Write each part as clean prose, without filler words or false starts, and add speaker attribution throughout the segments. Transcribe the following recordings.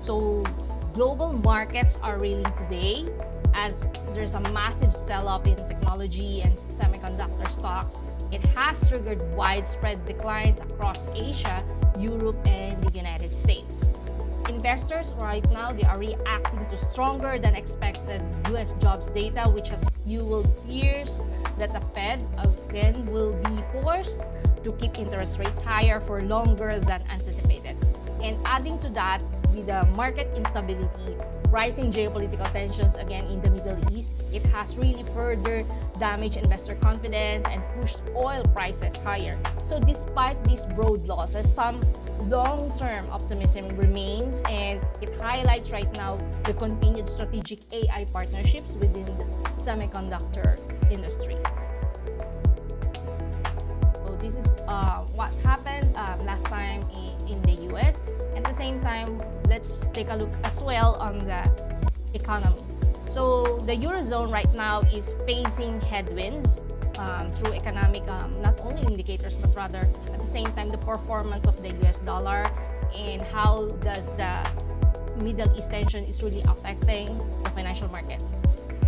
Speaker 1: So global markets are reeling today as there's a massive sell-off in technology and semiconductor stocks. It has triggered widespread declines across Asia, Europe, and the United States. Investors right now, they are reacting to stronger than expected US jobs data, which has fueled fears that the Fed again will be forced to keep interest rates higher for longer than anticipated. And adding to that, with the market instability, rising geopolitical tensions again in the Middle East, it has really further damaged investor confidence and pushed oil prices higher. So despite these broad losses, some long-term optimism remains, and it highlights right now the continued strategic AI partnerships within the semiconductor industry. So this is what happened last time in the US. At the same time, let's take a look as well on the economy. So the Eurozone right now is facing headwinds through economic, not only indicators, but rather at the same time the performance of the US dollar and how does the Middle East tension is really affecting the financial markets.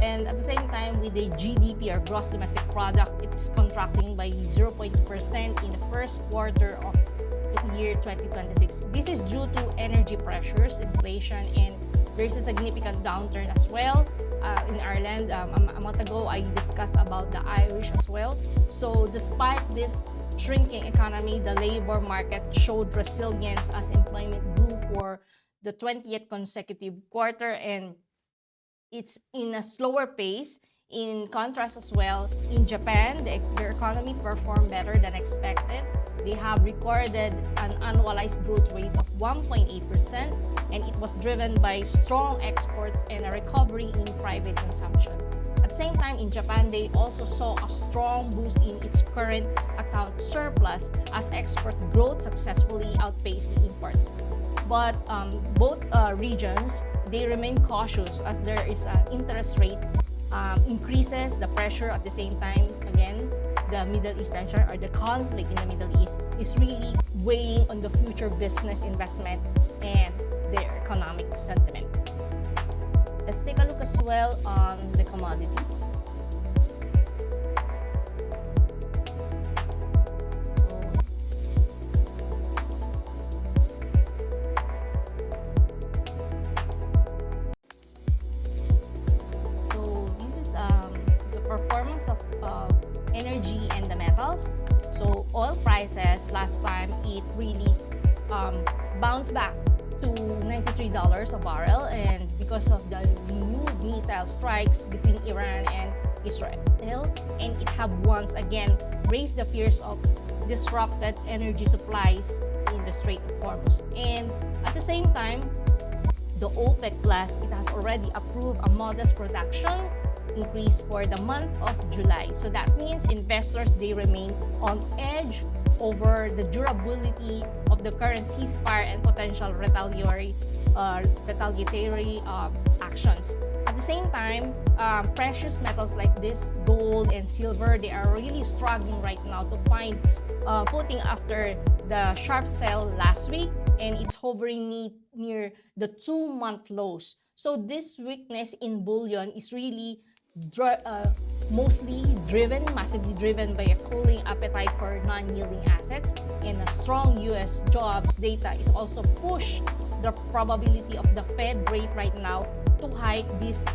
Speaker 1: And at the same time, with the GDP or gross domestic product, it is contracting by 0.2% in the first quarter of the year 2026. This is due to energy pressures, inflation, and there is a significant downturn as well in Ireland. A month ago, I discussed about the Irish as well. So despite this shrinking economy, the labor market showed resilience as employment grew for the 20th consecutive quarter, and it's in a slower pace. In contrast as well, in Japan, their economy performed better than expected. They have recorded an annualized growth rate of 1.8%, and it was driven by strong exports and a recovery in private consumption. At the same time, in Japan, they also saw a strong boost in its current account surplus as export growth successfully outpaced the imports. But both regions, they remain cautious as there is an interest rate increases, the pressure at the same time. Again, the Middle East tension or the conflict in the Middle East is really weighing on the future business investment and their economic sentiment. Let's take a look as well on the commodity. Of energy and the metals. So oil prices last time it really bounced back to $93 a barrel, and because of the renewed missile strikes between Iran and Israel, and it have once again raised the fears of disrupted energy supplies in the Strait of Hormuz. And at the same time, the OPEC Plus, it has already approved a modest production increase for the month of July. So that means investors, they remain on edge over the durability of the current ceasefire and potential retaliatory actions. At the same time, precious metals like this, gold and silver, they are really struggling right now to find footing after the sharp sell last week, and it's hovering near the 2-month lows. So this weakness in bullion is really massively driven by a cooling appetite for non-yielding assets and a strong US jobs data. It also pushed the probability of the Fed rate right now to hike this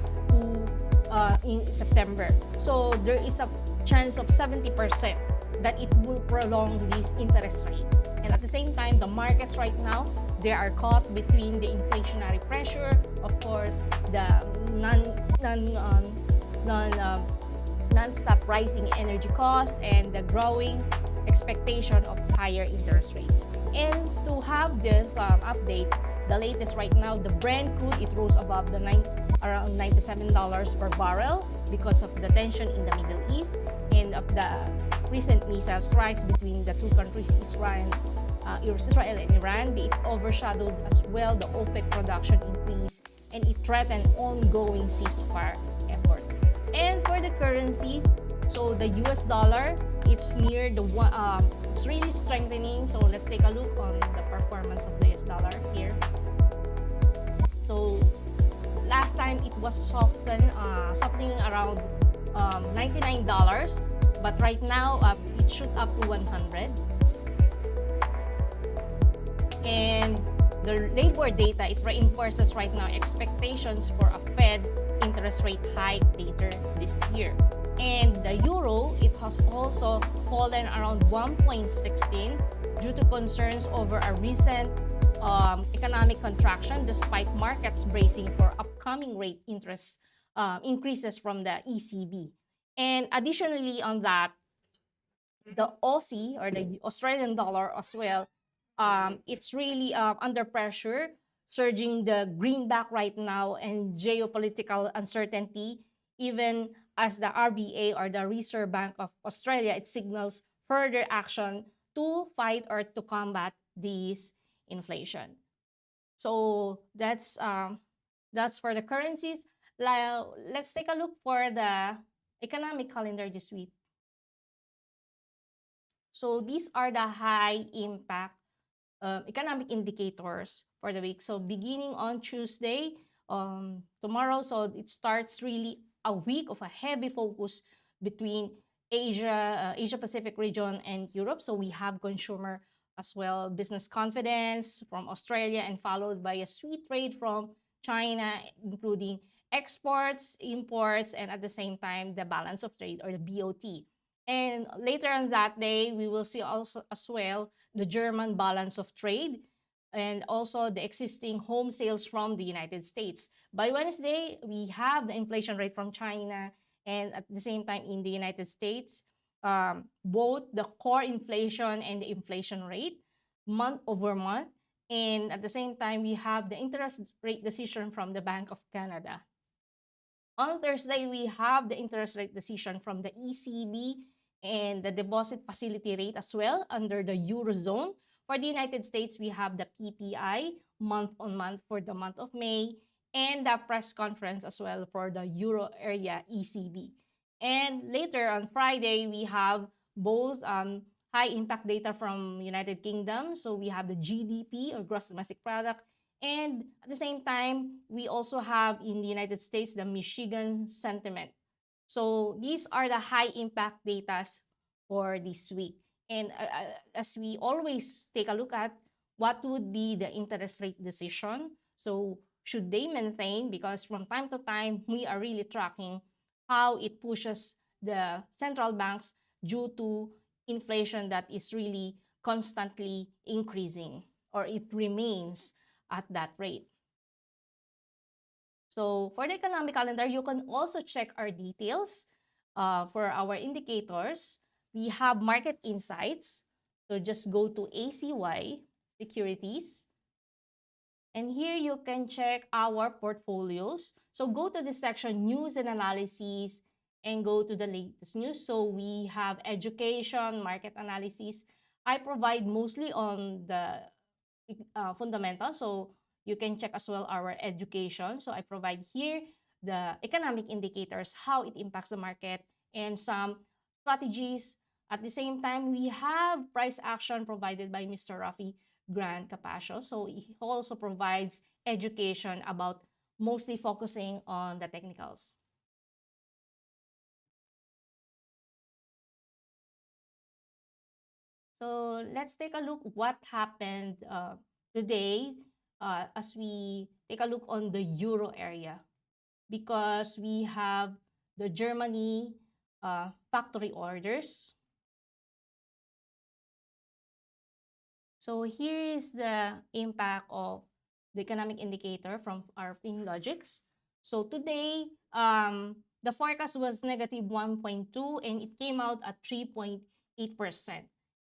Speaker 1: in September. So there is a chance of 70% that it will prolong this interest rate. And at the same time, the markets right now, they are caught between the inflationary pressure, of course, the non-stop rising energy costs, and the growing expectation of higher interest rates. And to have this update, the latest right now, the Brent crude, it rose above around $97 per barrel because of the tension in the Middle East and of the recent missile strikes between the two countries, Israel and Iran. It overshadowed as well the OPEC production increase, and it threatened ongoing ceasefire efforts. And for the currencies, so the US dollar, it's near the it's really strengthening. So let's take a look on the performance of the US dollar here. was softening around $99, but right now it shoot up to 100. And the labor data, it reinforces right now expectations for a Fed interest rate hike later this year. And the euro, it has also fallen around 1.16 due to concerns over a recent economic contraction, despite markets bracing for upcoming rate interest increases from the ECB. And additionally on that, the Aussie or the Australian dollar as well, it's really under pressure, surging the greenback right now and geopolitical uncertainty. Even as the RBA or the Reserve Bank of Australia, it signals further action to fight or to combat this inflation. So that's for the currencies. Let's take a look for the economic calendar this week. So these are the high impact economic indicators for the week. So beginning on Tuesday, tomorrow, so it starts really a week of a heavy focus between Asia Pacific region and Europe. So we have consumer as well, business confidence from Australia, and followed by a sweet trade from China, including exports, imports, and at the same time, the balance of trade or the BOT. And later on that day, we will see also as well the German balance of trade and also the existing home sales from the United States. By Wednesday, we have the inflation rate from China, and at the same time in the United States, both the core inflation and the inflation rate month over month. And at the same time, we have the interest rate decision from the Bank of Canada. On Thursday, we have the interest rate decision from the ECB and the deposit facility rate as well under the Eurozone. For the United States, we have the PPI month on month for the month of May, and the press conference as well for the Euro area ECB. And later on Friday, we have both high impact data from United Kingdom. So we have the GDP or gross domestic product. And at the same time, we also have in the United States, the Michigan sentiment. So these are the high impact data for this week. And as we always take a look at, what would be the interest rate decision? So should they maintain? Because from time to time, we are really tracking how it pushes the central banks due to inflation that is really constantly increasing, or it remains at that rate. So for the economic calendar, you can also check our details for our indicators. We have market insights. So just go to ACY Securities. And here you can check our portfolios. So go to the section News and Analysis and go to the latest news. So we have education, market analysis. I provide mostly on the fundamentals. So you can check as well our education. So I provide here the economic indicators, how it impacts the market, and some strategies. At the same time, we have price action provided by Mr. Rafi Grand Capaccio. So he also provides education about mostly focusing on the technicals. So let's take a look what happened today as we take a look on the Euro area, because we have the Germany factory orders. So here is the impact of the economic indicator from our FinLogics. So today, the forecast was negative 1.2 and it came out at 3.8%.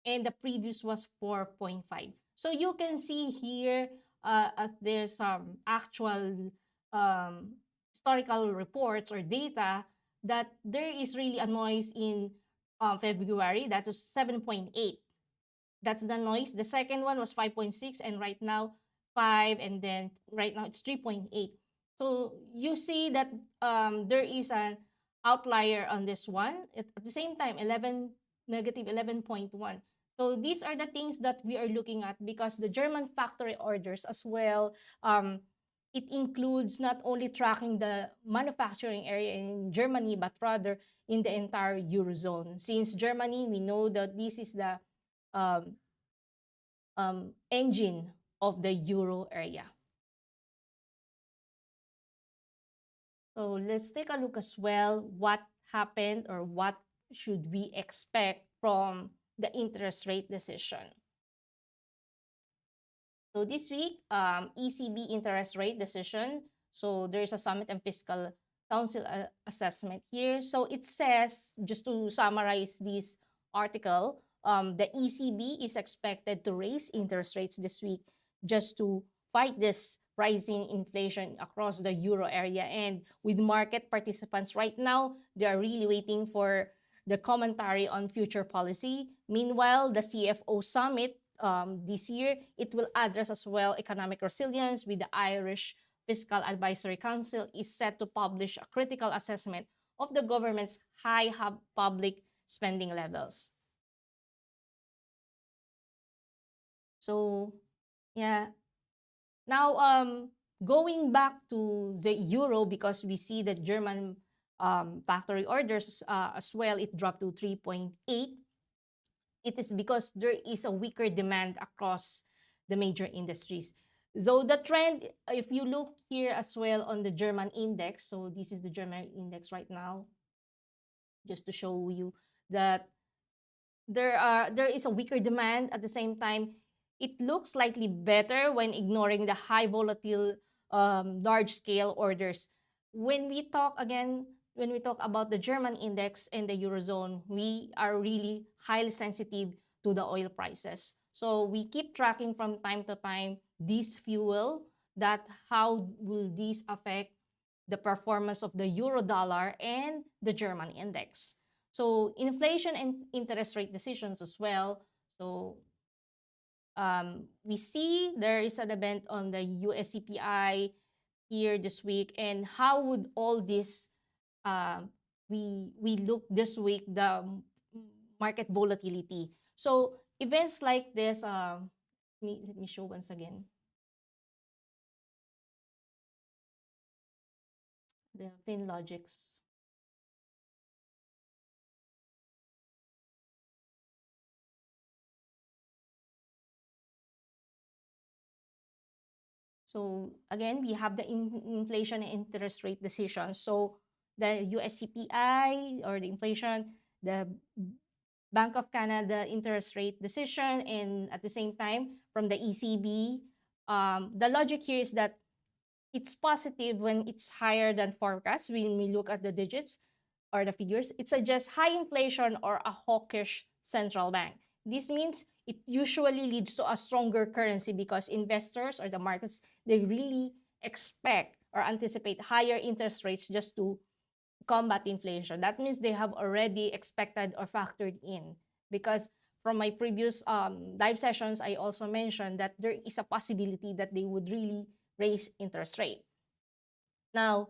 Speaker 1: And the previous was 4.5. So you can see here at this actual historical reports or data that there is really a noise in February. That is 7.8. That's the noise. The second one was 5.6 and right now 5, and then right now it's 3.8. So you see that there is an outlier on this one. At the same time, negative 11.1. So these are the things that we are looking at, because the German factory orders as well it includes not only tracking the manufacturing area in Germany, but rather in the entire Eurozone. Since Germany, we know that this is the um, engine of the Euro area. So let's take a look as well what happened or what should we expect from the interest rate decision. So this week, ECB interest rate decision. So there's a Summit and Fiscal Council assessment here. So it says, just to summarize this article, the ECB is expected to raise interest rates this week just to fight this rising inflation across the euro area. And with market participants right now, they are really waiting for the commentary on future policy. Meanwhile, the CFO summit this year, it will address as well economic resilience with the Irish Fiscal Advisory Council is set to publish a critical assessment of the government's high public spending levels. So, yeah. Now, going back to the euro, because we see that German factory orders as well, it dropped to 3.8. It is because there is a weaker demand across the major industries. Though the trend, if you look here as well on the German index, so this is the German index right now, just to show you that there is a weaker demand. At the same time, it looks slightly better when ignoring the high volatile large scale orders. When we talk about the German index and the Eurozone, we are really highly sensitive to the oil prices. So we keep tracking from time to time this fuel, that how will this affect the performance of the euro dollar and the German index. So inflation and interest rate decisions as well. So we see there is an event on the US CPI here this week, and how would all this we look this week the market volatility. So events like this, let me show once again the FinLogics. So again, we have the inflation and interest rate decision. So the US CPI or the inflation, the Bank of Canada interest rate decision, and at the same time from the ECB. The logic here is that it's positive when it's higher than forecast. When we look at the digits or the figures, it suggests high inflation or a hawkish central bank. This means it usually leads to a stronger currency because investors or the markets, they really expect or anticipate higher interest rates just to combat inflation. That means they have already expected or factored in, because from my previous live sessions, I also mentioned that there is a possibility that they would really raise interest rate. Now,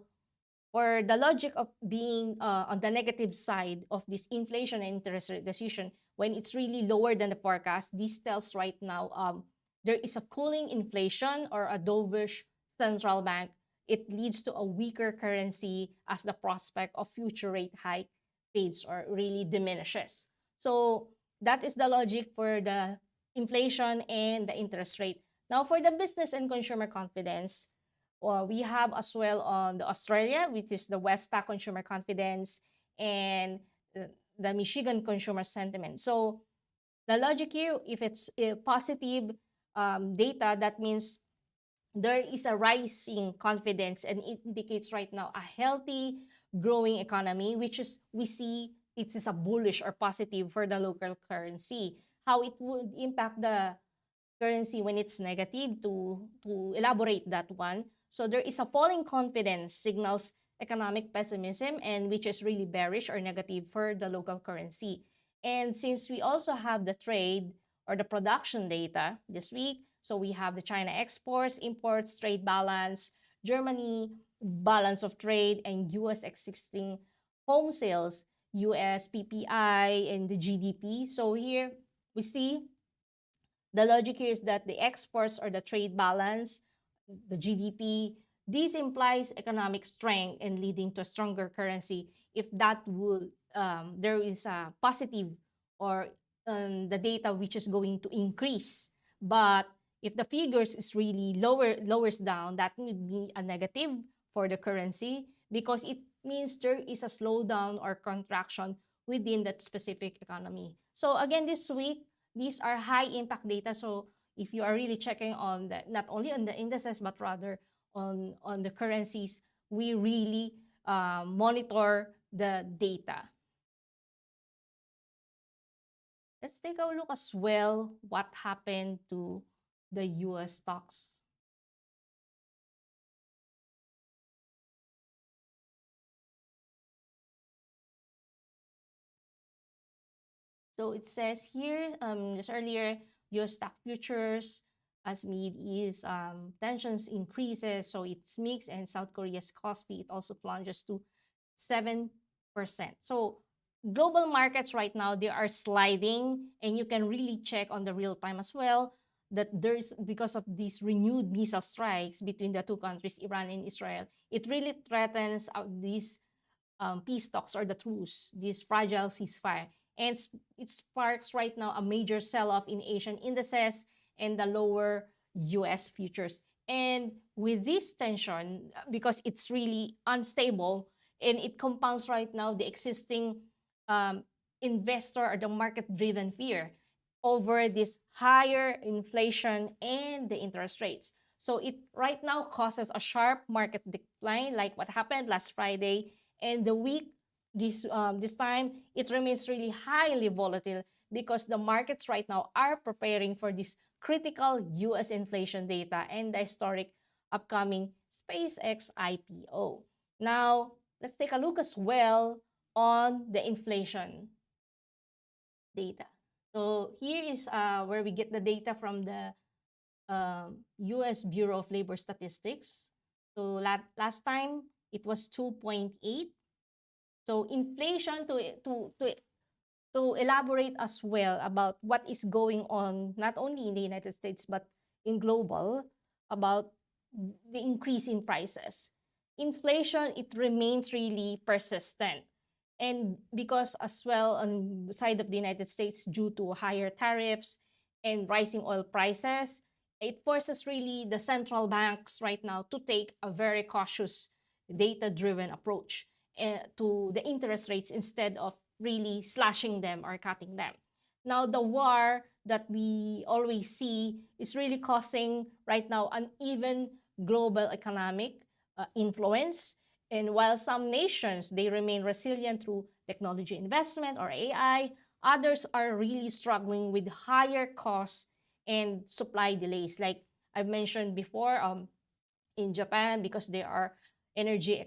Speaker 1: for the logic of being on the negative side of this inflation and interest rate decision, when it's really lower than the forecast, this tells right now there is a cooling inflation or a dovish central bank. It leads to a weaker currency as the prospect of future rate hike fades or really diminishes. So that is the logic for the inflation and the interest rate. Now, for the business and consumer confidence, we have as well on the Australia, which is the Westpac consumer confidence and the Michigan consumer sentiment. So the logic here, if it's a positive data, that means there is a rising confidence, and it indicates right now a healthy growing economy, which is we see it is a bullish or positive for the local currency. How it would impact the currency when it's negative, to elaborate that one. So there is a falling confidence signals economic pessimism, and which is really bearish or negative for the local currency. And since we also have the trade or the production data this week, so we have the China exports, imports, trade balance, Germany balance of trade, and US existing home sales, US PPI, and the GDP. So here we see the logic here is that the exports or the trade balance, the GDP, This implies economic strength and leading to a stronger currency if that would there is a positive or the data which is going to increase. But if the figures is really lowers down, that would be a negative for the currency because it means there is a slowdown or contraction within that specific economy. So again, this week, these are high impact data. So if you are really checking on the, not only on the indices, but rather on the currencies, we really monitor the data. Let's take a look as well what happened to the US stocks. So it says here, just earlier, US stock futures as Mid East tensions increases, so it's mixed, and South Korea's Kospi, it also plunges to 7%. So global markets right now, they are sliding, and you can really check on the real time as well that there's, because of these renewed missile strikes between the two countries, Iran and Israel, it really threatens these peace talks or the truce, this fragile ceasefire. And it sparks right now a major sell-off in Asian indices and the lower US futures. And with this tension, because it's really unstable and it compounds right now the existing investor or the market-driven fear over this higher inflation and the interest rates. So it right now causes a sharp market decline like what happened last Friday, and the week this time it remains really highly volatile because the markets right now are preparing for this critical US inflation data and the historic upcoming SpaceX IPO. Now, let's take a look as well on the inflation data. So here is where we get the data from the US Bureau of Labor Statistics. So last time it was 2.8. So inflation, to elaborate as well about what is going on not only in the United States but in global about the increase in prices. Inflation, it remains really persistent. And because as well on the side of the United States, due to higher tariffs and rising oil prices, it forces really the central banks right now to take a very cautious data-driven approach to the interest rates instead of really slashing them or cutting them. Now, the war that we always see is really causing right now uneven global economic influence. And while some nations, they remain resilient through technology investment or AI, others are really struggling with higher costs and supply delays. Like I've mentioned before, in Japan, because they are energy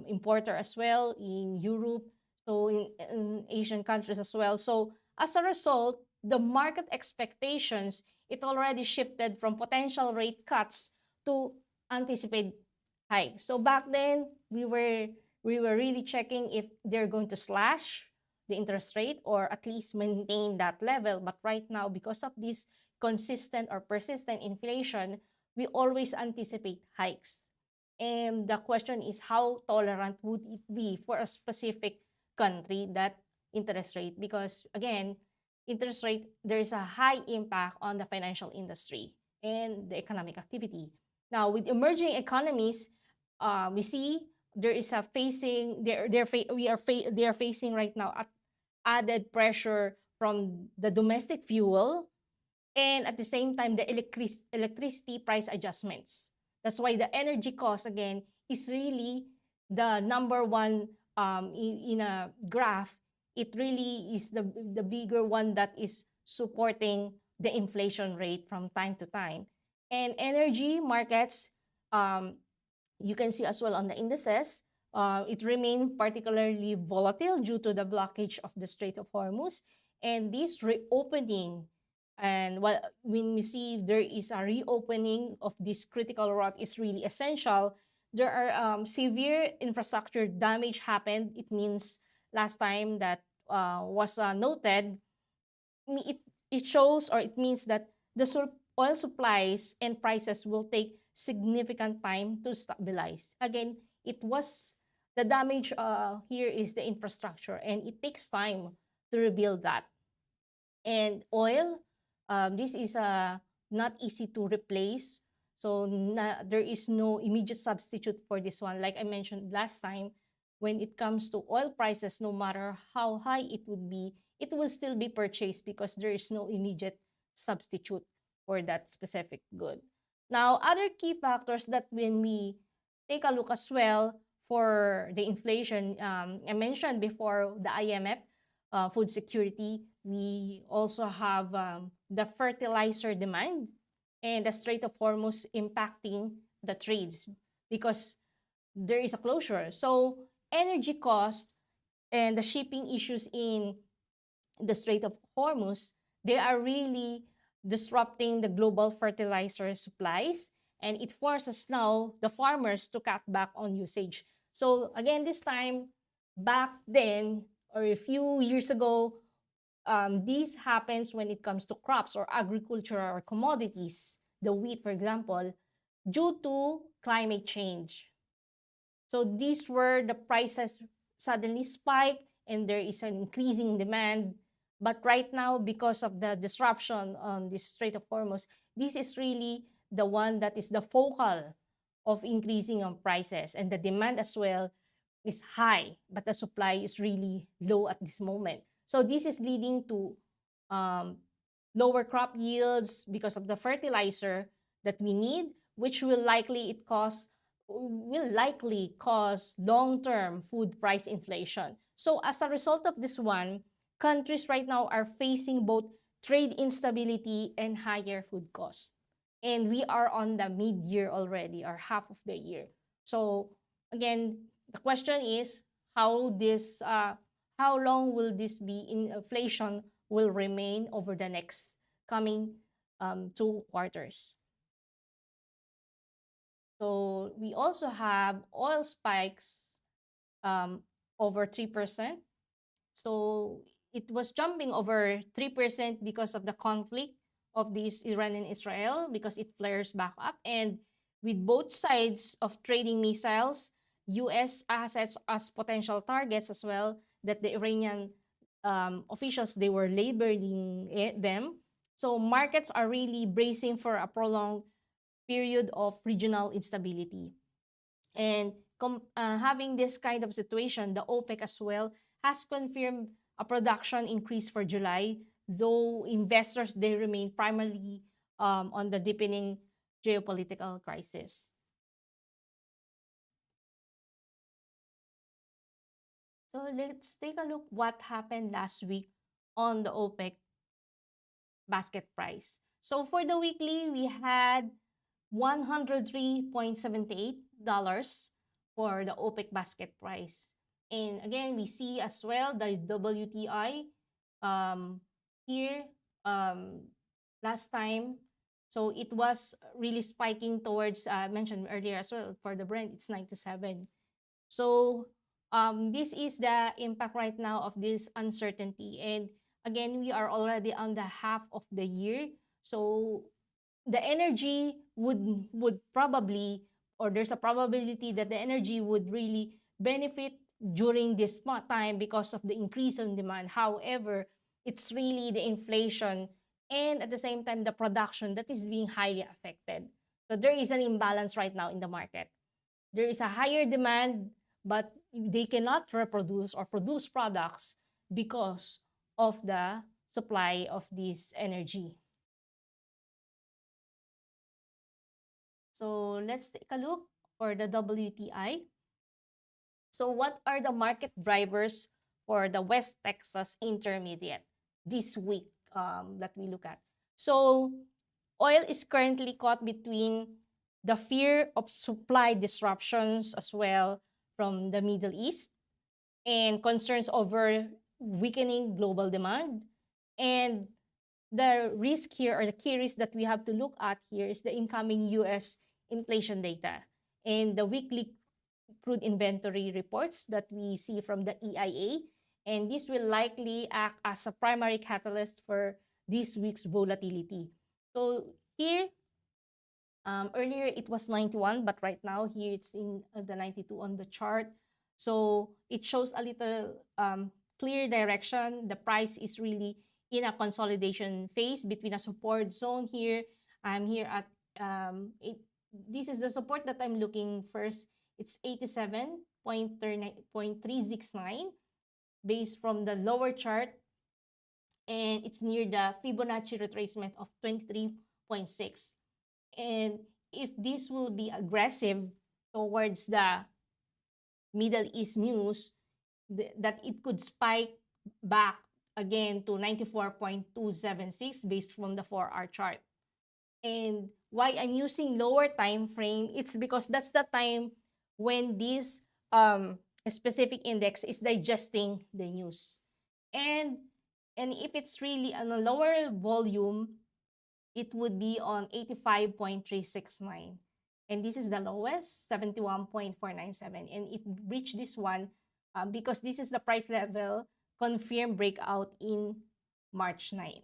Speaker 1: importer as well, in Europe, so in Asian countries as well. So as a result, the market expectations, it already shifted from potential rate cuts to anticipate hikes. So back then, we were really checking if they're going to slash the interest rate or at least maintain that level. But right now, because of this consistent or persistent inflation, we always anticipate hikes. And the question is, how tolerant would it be for a specific country, that interest rate? Because again, interest rate, there is a high impact on the financial industry and the economic activity. Now, with emerging economies, we see there is a facing, they are facing right now added pressure from the domestic fuel, and at the same time, the electricity price adjustments. That's why the energy cost, again, is really the number one in a graph. It really is the bigger one that is supporting the inflation rate from time to time. And energy markets, you can see as well on the indices, it remained particularly volatile due to the blockage of the Strait of Hormuz. And this reopening, and when we see there is a reopening of this critical route is really essential, there are severe infrastructure damage happened. It means last time that was noted, it shows, or it means that the oil supplies and prices will take significant time to stabilize. Again, it was the damage here is the infrastructure, and it takes time to rebuild that. And oil, this is not easy to replace. So there is no immediate substitute for this one. Like I mentioned last time, when it comes to oil prices, no matter how high it would be, it will still be purchased because there is no immediate substitute for that specific good. Now, other key factors that when we take a look as well for the inflation, I mentioned before the IMF, food security, we also have the fertilizer demand and the Strait of Hormuz impacting the trades because there is a closure. So energy cost and the shipping issues in the Strait of Hormuz, they are really disrupting the global fertilizer supplies, and it forces now the farmers to cut back on usage. So again, this time, back then, or a few years ago, this happens when it comes to crops or agriculture or commodities, the wheat, for example, due to climate change. So these were the prices suddenly spike and there is an increasing demand. But right now, because of the disruption on the Strait of Hormuz, this is really the one that is the focal of increasing on prices, and the demand as well is high, but the supply is really low at this moment. So this is leading to lower crop yields because of the fertilizer that we need, which will likely cause long-term food price inflation. So as a result of this one, countries right now are facing both trade instability and higher food costs. And we are on the mid-year already, or half of the year. So again, the question is how long will this be in inflation will remain over the next coming 2 quarters. So we also have oil spikes over 3%. So it was jumping over 3% because of the conflict of this Iran and Israel, because it flares back up. And with both sides of trading missiles, US assets as potential targets as well, that the Iranian officials, they were labeling them. So markets are really bracing for a prolonged period of regional instability. And having this kind of situation, the OPEC as well has confirmed a production increase for July, though investors, they remain primarily on the deepening geopolitical crisis. So let's take a look what happened last week on the OPEC basket price. So for the weekly, we had $103.78 for the OPEC basket price. And again, we see as well the WTI here last time. So it was really spiking towards, I mentioned earlier as well, for the Brent, it's 97. So this is the impact right now of this uncertainty. And again, we are already on the half of the year. So the energy would probably, or there's a probability that the energy would really benefit during this time because of the increase in demand. However, it's really the inflation and at the same time the production that is being highly affected. So there is an imbalance right now in the market. There is a higher demand, but they cannot reproduce or produce products because of the supply of this energy. So let's take a look for the WTI. So what are the market drivers for the West Texas Intermediate this week that we look at? So oil is currently caught between the fear of supply disruptions as well from the Middle East and concerns over weakening global demand. And the risk here, or the key risk that we have to look at here, is the incoming US inflation data and the weekly crude inventory reports that we see from the EIA. And this will likely act as a primary catalyst for this week's volatility. So here, Earlier it was 91, but right now here it's in the 92 on the chart. So it shows a little clear direction. The price is really in a consolidation phase between a support zone here. I'm here at this is the support that I'm looking first. It's 87.369 based from the lower chart, and it's near the Fibonacci retracement of 23.6. And if this will be aggressive towards the Middle East news, that it could spike back again to 94.276 based from the 4-hour chart. And why I'm using lower time frame, it's because that's the time when this specific index is digesting the news. And if it's really on a lower volume, it would be on 85.369. And this is the lowest, 71.497. And if reach this one, because this is the price level, confirm breakout in March 9.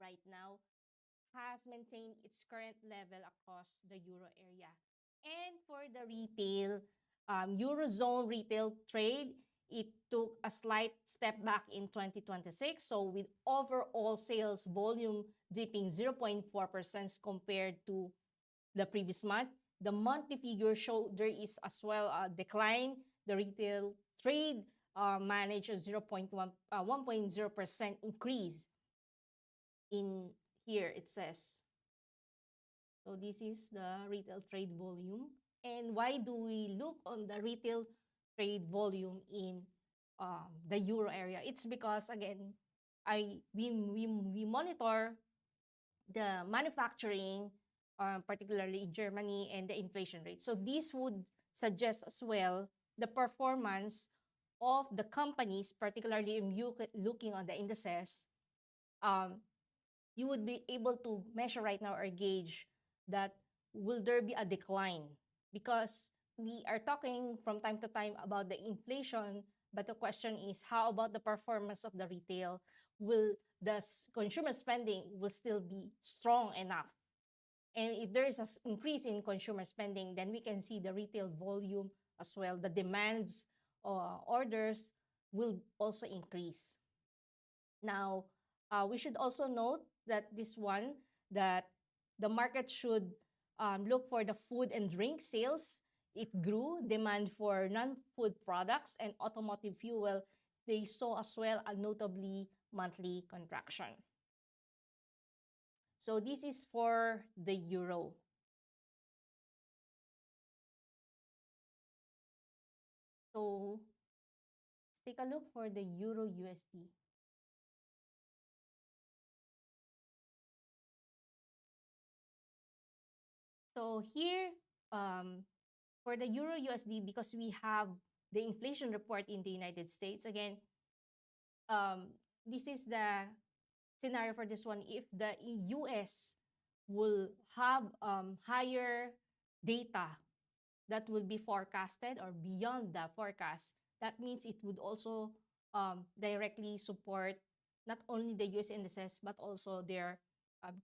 Speaker 1: Right now has maintained its current level across the euro area. And for the retail, Eurozone retail trade, it took a slight step back in 2026. So with overall sales volume dipping 0.4% compared to the previous month, the monthly figure show there is as well a decline. The retail trade managed a 1.0% increase in here it says. So this is the retail trade volume. And why do we look on the retail trade volume in the euro area? It's because again, we monitor the manufacturing, particularly in Germany, and the inflation rate. So this would suggest as well the performance of the companies, particularly in looking on the indices. You would be able to measure right now or gauge that will there be a decline, because we are talking from time to time about the inflation, but the question is how about the performance of the retail? Will the consumer spending will still be strong enough? And if there is an increase in consumer spending, then we can see the retail volume as well, the demands orders will also increase. Now, we should also note that that the market should look for the food and drink sales. It grew. Demand for non-food products and automotive fuel, they saw as well a notably monthly contraction. So this is for the euro. So let's take a look for the euro USD. So here, for the Euro USD, because we have the inflation report in the United States, again, this is the scenario for this one. If the US will have higher data that will be forecasted or beyond the forecast, that means it would also directly support not only the US indices but also their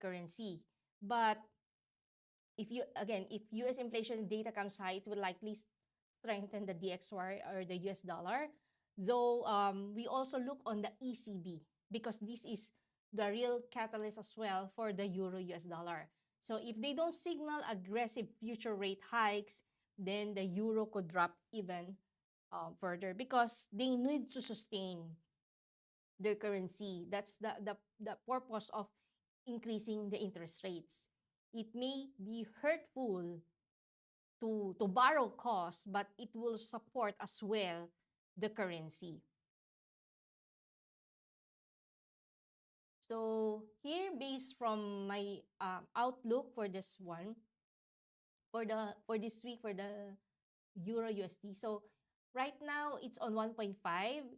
Speaker 1: currency. But if US inflation data comes high, it will likely strengthen the DXY or the US dollar. Though we also look on the ECB because this is the real catalyst as well for the Euro US dollar. So if they don't signal aggressive future rate hikes, then the euro could drop even further because they need to sustain their currency. That's the purpose of increasing the interest rates. It may be hurtful to borrow costs, but it will support as well the currency. So here, based from my outlook for this one, for this week for the Euro USD. So right now it's on 1.5.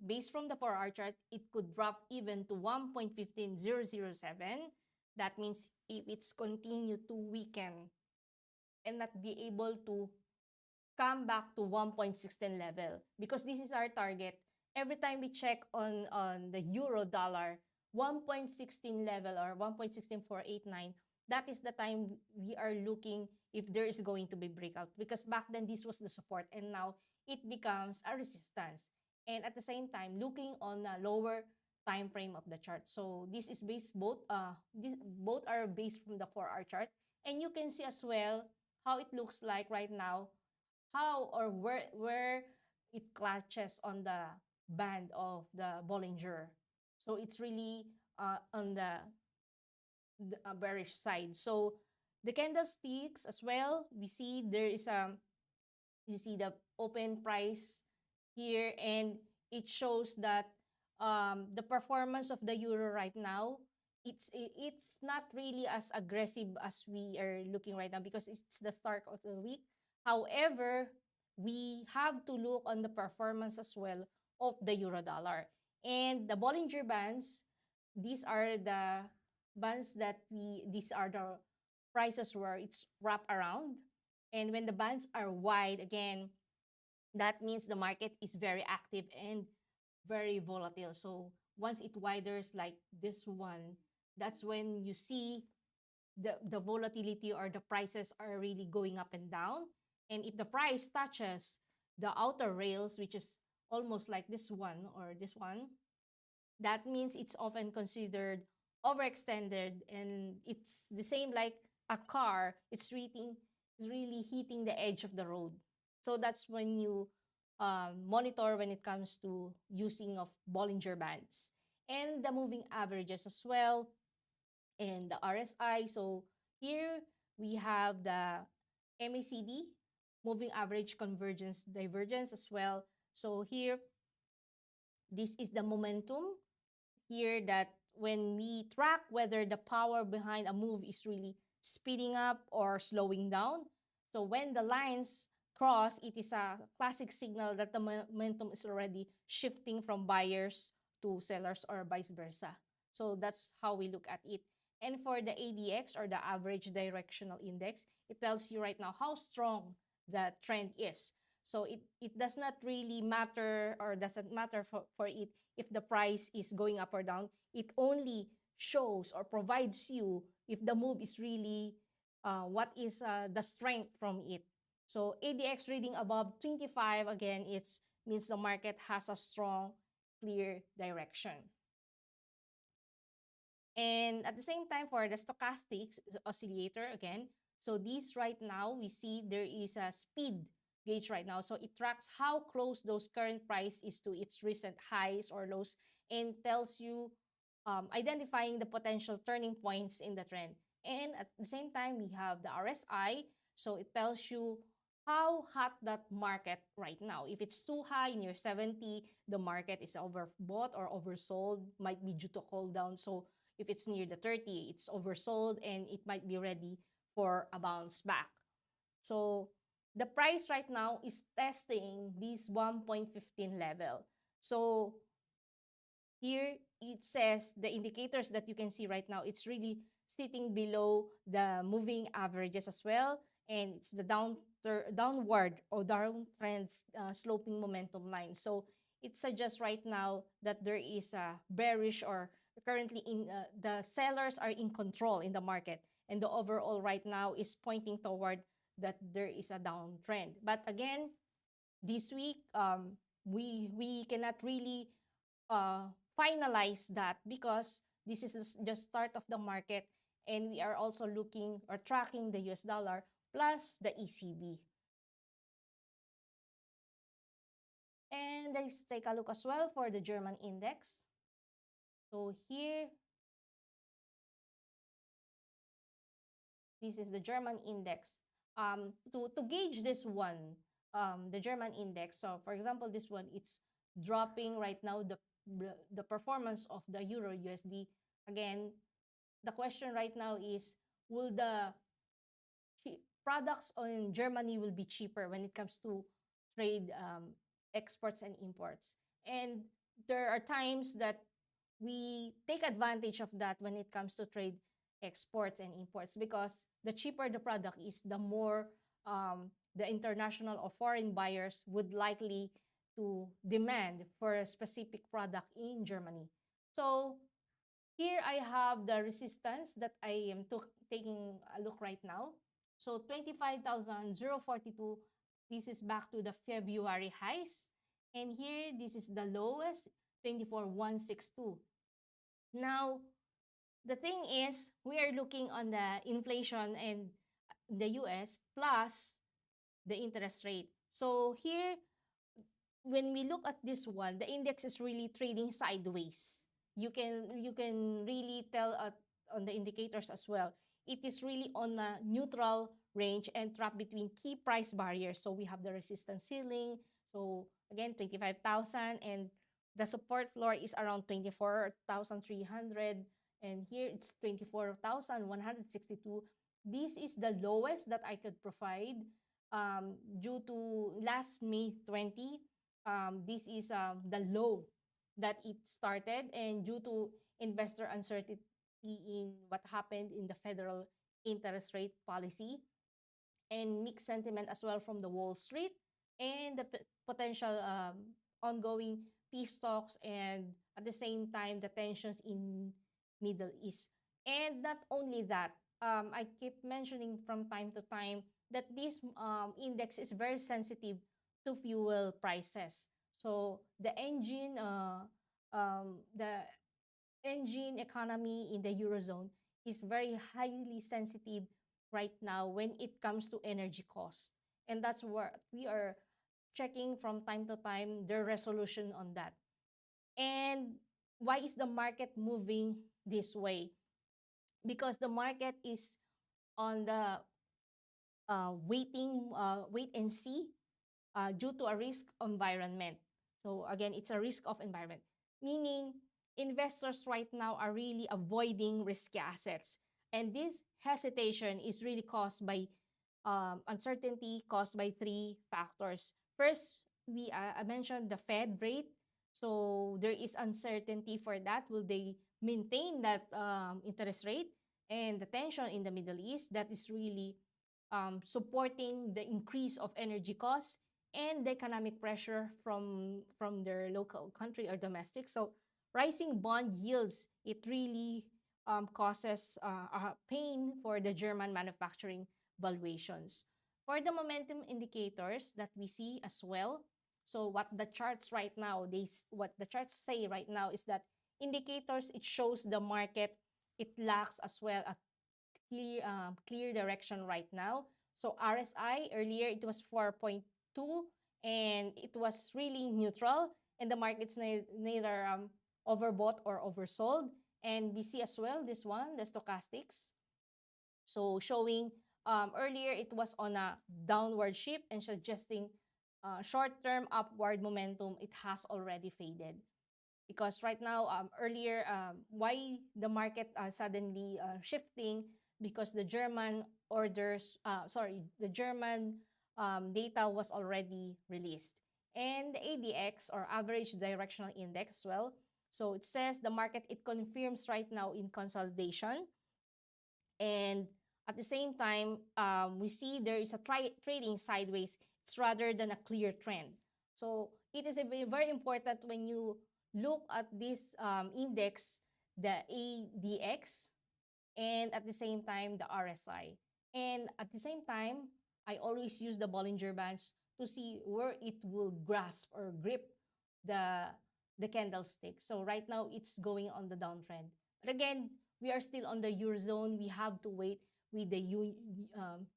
Speaker 1: Based from the 4-hour chart, it could drop even to 1.15007. That means if it's continued to weaken and not be able to come back to 1.16 level, because this is our target. Every time we check on the euro dollar, 1.16 level or 1.16489, that is the time we are looking if there is going to be breakout, because back then this was the support and now it becomes a resistance. And at the same time, looking on a lower time frame of the chart. So this is based both are based from the 4-hour chart, and you can see as well how it looks like right now, how or where it clutches on the band of the Bollinger. So it's really on the bearish side. So the candlesticks as well, we see there is you see the open price here, and it shows that the performance of the euro right now, it's not really as aggressive as we are looking right now because it's the start of the week. However, we have to look on the performance as well of the euro dollar and the Bollinger Bands. These are the bands that these are the prices where it's wrapped around. And when the bands are wide, again, that means the market is very active and very volatile. So once it widers like this one, that's when you see the volatility or the prices are really going up and down. And if the price touches the outer rails, which is almost like this one or this one, that means it's often considered overextended, and it's the same like a car. It's really hitting the edge of the road. So that's when you monitor when it comes to using of Bollinger Bands and the moving averages as well and the RSI. So here we have the MACD, moving average convergence divergence as well. So here, this is the momentum here, that when we track whether the power behind a move is really speeding up or slowing down. So when the lines cross, it is a classic signal that the momentum is already shifting from buyers to sellers or vice versa. So that's how we look at it. And for the ADX or the average directional index, it tells you right now how strong the trend is. So it does not really matter or doesn't matter for it if the price is going up or down. It only shows or provides you if the move is really what is the strength from it. So ADX reading above 25, again, it means the market has a strong, clear direction. And at the same time, for the stochastic oscillator, again, so this right now, we see there is a speed gauge right now. So it tracks how close those current price is to its recent highs or lows and tells you, identifying the potential turning points in the trend. And at the same time, we have the RSI. So it tells you how hot that market right now. If it's too high, near 70, the market is overbought or oversold, might be due to cool down. So if it's near the 30, it's oversold and it might be ready for a bounce back. So the price right now is testing this 1.15 level. So here it says the indicators that you can see right now, it's really sitting below the moving averages as well, and it's the downward or downtrend sloping momentum line. So it suggests right now that there is a bearish, or currently in the sellers are in control in the market, and the overall right now is pointing toward that there is a downtrend. But again, this week we cannot really uh, finalize that, because this is just start of the market, and we are also looking or tracking the US dollar plus the ECB. And let's take a look as well for the German index. So here, this is the German index. To gauge this one, the German index, so for example, this one, it's dropping right now, the performance of the Euro USD. Again, the question right now is, will the products in Germany will be cheaper when it comes to trade, exports and imports? And there are times that we take advantage of that when it comes to trade exports and imports, because the cheaper the product is, the more the international or foreign buyers would likely to demand for a specific product in Germany. So here I have the resistance that I am taking a look right now. So 25,042, this is back to the February highs. And here, this is the lowest, 24,162. Now, the thing is, we are looking on the inflation and the US plus the interest rate. So here, when we look at this one, the index is really trading sideways. You can really tell on the indicators as well. It is really on a neutral range and trapped between key price barriers. So we have the resistance ceiling. So again, 25,000, and the support floor is around 24,300, and here it's 24,162. This is the lowest that I could provide due to last May 20. This is the low that it started, and due to investor uncertainty in what happened in the federal interest rate policy, and mixed sentiment as well from the Wall Street, and the potential ongoing peace talks, and at the same time the tensions in Middle East. And not only that, I keep mentioning from time to time that this index is very sensitive to fuel prices. So the engine economy in the Eurozone is very highly sensitive right now when it comes to energy costs. And that's where we are checking from time to time their resolution on that. And why is the market moving this way? Because the market is on the wait and see due to a risk environment. So again, it's a risk of environment, meaning investors right now are really avoiding risky assets. And this hesitation is really caused by uncertainty caused by three factors. First, I mentioned the Fed rate. So there is uncertainty for that. Will they maintain that interest rate? And the tension in the Middle East, that is really supporting the increase of energy costs and the economic pressure from their local country or domestic. So rising bond yields, it really causes a pain for the German manufacturing valuations. For the momentum indicators that we see as well, so what the charts right now, what the charts say right now is that indicators, it shows the market, it lacks as well a clear direction right now. So RSI, earlier it was 4.2, and it was really neutral, and the market's neither overbought or oversold. And we see as well this one, the stochastics. So showing earlier it was on a downward shift and suggesting short-term upward momentum, it has already faded. Because right now, earlier, why the market suddenly shifting because the German the German data was already released. And the ADX, or average directional index, as well. So it says the market, it confirms right now in consolidation. And at the same time, we see there is a trading sideways. It's rather than a clear trend. So it is very important when you look at this index, the ADX, and at the same time, the RSI. And at the same time, I always use the Bollinger Bands to see where it will grasp or grip the, the candlestick. So right now, it's going on the downtrend. But again, we are still on the Eurozone. We have to wait with the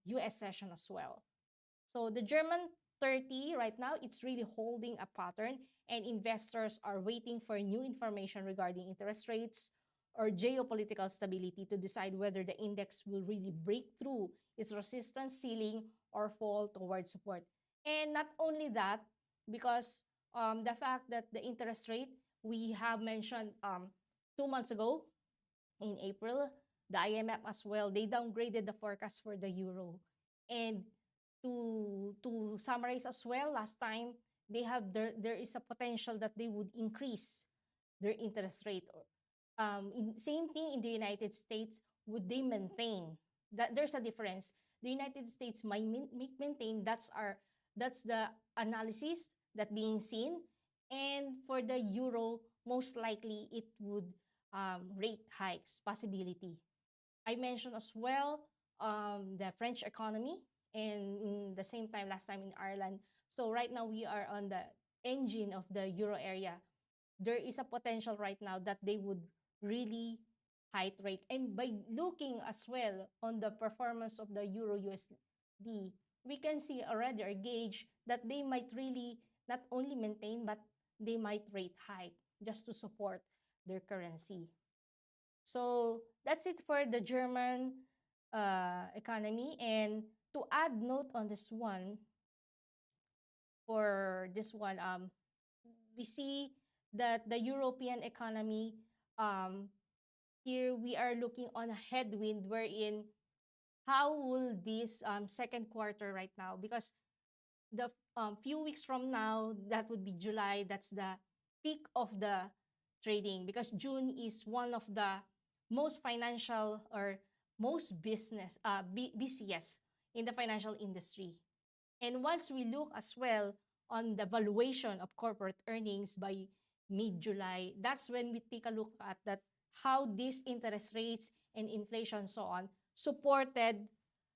Speaker 1: US session as well. So the German 30 right now, it's really holding a pattern, and investors are waiting for new information regarding interest rates or geopolitical stability to decide whether the index will really break through its resistance ceiling or fall towards support. And not only that, because the fact that the interest rate, we have mentioned 2 months ago in April, the IMF as well, they downgraded the forecast for the euro. And to summarize as well, last time they have there is a potential that they would increase their interest rate. Same thing in the United States, would they maintain? That there's a difference. The United States might maintain. That's the analysis that being seen. And for the euro, most likely it would rate hikes possibility. I mentioned as well the French economy, and in the same time last time in Ireland. So right now we are on the engine of the euro area. There is a potential right now that they would really hike rate. And by looking as well on the performance of the euro USD, we can see already or gauge that they might really not only maintain, but they might rate hike just to support their currency. So that's it for the German economy. And to add note on this one, we see that the European economy, here we are looking on a headwind wherein how will this second quarter right now, because the few weeks from now, that would be July, that's the peak of the trading, because June is one of the most financial or most busiest in the financial industry. And once we look as well on the valuation of corporate earnings by mid-July, that's when we take a look at that how these interest rates and inflation so on supported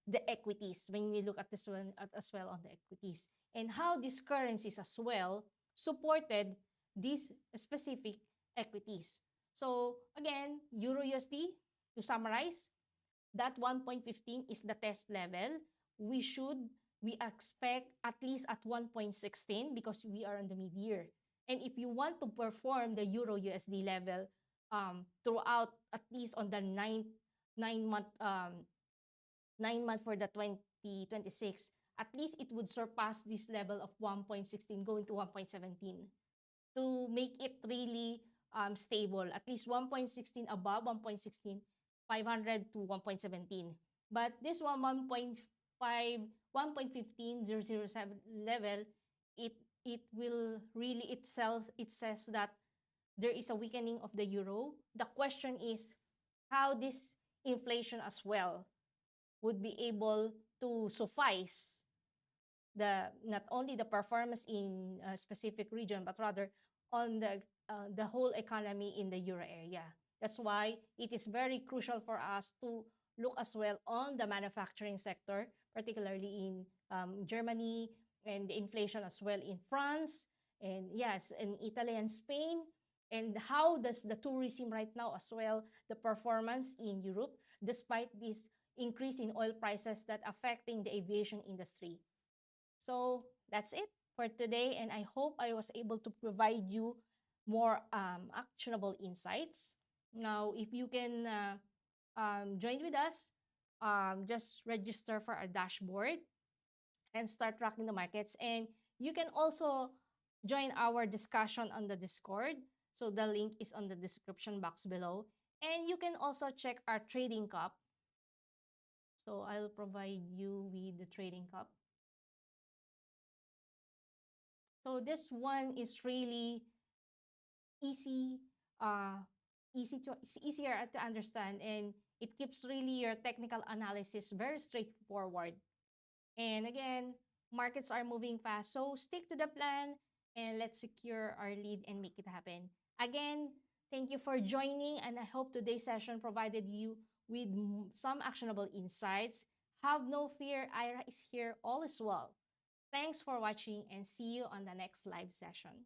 Speaker 1: the equities, when we look at this one as well on the equities, and how these currencies as well supported these specific equities. So again, Euro USD, to summarize, that 1.15 is the test level. We expect at least at 1.16 because we are in the mid-year. And if you want to perform the Euro USD level throughout, at least on the 9-month for the 2026, at least it would surpass this level of 1.16 going to 1.17 to make it really stable, at least 1.16 above 1.16, 500 to 1.17. But this 1.5, 1.15007 level, it will really, it says that there is a weakening of the euro. The question is how this inflation as well would be able to suffice not only the performance in a specific region, but rather on the whole economy in the euro area. That's why it is very crucial for us to look as well on the manufacturing sector, particularly in Germany, and the inflation as well in France, and yes, in Italy and Spain, and how does the tourism right now as well, the performance in Europe, despite this increase in oil prices that affecting the aviation industry. So that's it for today, and I hope I was able to provide you more actionable insights. Now, if you can join with us, just register for our dashboard and start tracking the markets. And you can also join our discussion on the Discord. So the link is on the description box below. And you can also check our trading cup So I'll provide you with the trading cup. So this one is really easy, easier to understand, and it keeps really your technical analysis very straightforward. And again, markets are moving fast, so stick to the plan and let's secure our lead and make it happen. Again, thank you for joining, and I hope today's session provided you with some actionable insights. Have no fear, Ira is here all is well. Thanks for watching and see you on the next live session.